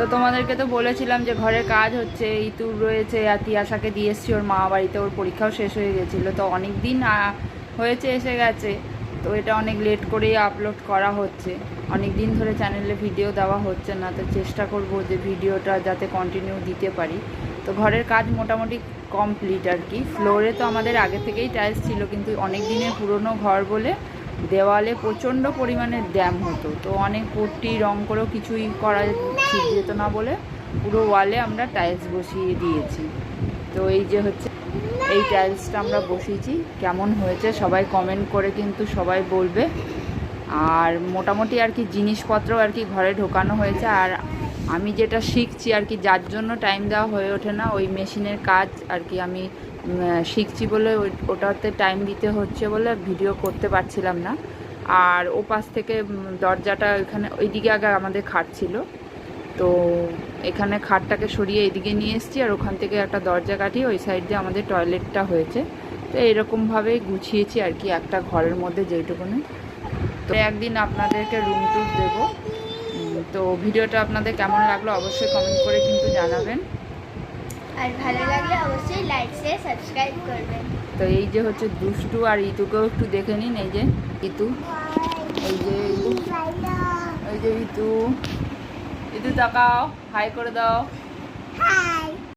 তো তোমাদেরকে তো বলেছিলাম যে ঘরের কাজ হচ্ছে, ইতুর রয়েছে, আর তিয়াশাকে দিয়ে এসছি ওর মা বাড়িতে, ওর পরীক্ষাও শেষ হয়ে গেছিলো, তো অনেক দিন হয়েছে এসে গেছে, তো এটা অনেক লেট করেই আপলোড করা হচ্ছে। অনেক দিন ধরে চ্যানেলে ভিডিও দেওয়া হচ্ছে না, তো চেষ্টা করব যে ভিডিওটা যাতে কন্টিনিউ দিতে পারি। তো ঘরের কাজ মোটামুটি কমপ্লিট আর কি। ফ্লোরে তো আমাদের আগে থেকেই টাইলস ছিল, কিন্তু অনেক দিনের পুরনো ঘর বলে দেওয়ালে প্রচণ্ড পরিমাণে ড্যাম হতো, তো অনেক পট্টি রং করেও কিছুই করা ঠিক যেত না বলে পুরো ওয়ালে আমরা টাইলস বসিয়ে দিয়েছি। তো এই যে হচ্ছে এই টাইলসটা আমরা বসিয়েছি, কেমন হয়েছে সবাই কমেন্ট করে কিন্তু সবাই বলবে। আর মোটামুটি আর কি জিনিসপত্র আর কি ঘরে ঢোকানো হয়েছে। আর আমি যেটা শিখছি আর কি, যার জন্য টাইম দেওয়া হয়ে ওঠে না, ওই মেশিনের কাজ আর কি আমি শিখছি বলে ওটাতে টাইম দিতে হচ্ছে বলে ভিডিও করতে পারছিলাম না। আর ও পাশ থেকে দরজাটা এখানে ওইদিকে আগে আমাদের খাট ছিল, তো এখানে খাটটাকে সরিয়ে এদিকে নিয়ে এসেছি, আর ওখান থেকে একটা দরজা কাটিয়ে ওই সাইড দিয়ে আমাদের টয়লেটটা হয়েছে। তো এরকমভাবেই গুছিয়েছি আর কি একটা ঘরের মধ্যে যেইটুকুনি। তো একদিন আপনাদেরকে রুম ট্যুর দেবো। তো ভিডিওটা আপনাদের কেমন লাগলো অবশ্যই কমেন্ট করে কিন্তু জানাবেন, আর ভালো লাগলে অবশ্যই লাইক শেয়ার সাবস্ক্রাইব করবেন। তো এই যে হচ্ছে দুষ্টু, আর ইতুকেও একটু দেখে নিন। এই যে ইতু, এই যে ইতু, এই যে ইতু, ইতু তাকাও, হাই করে দাও।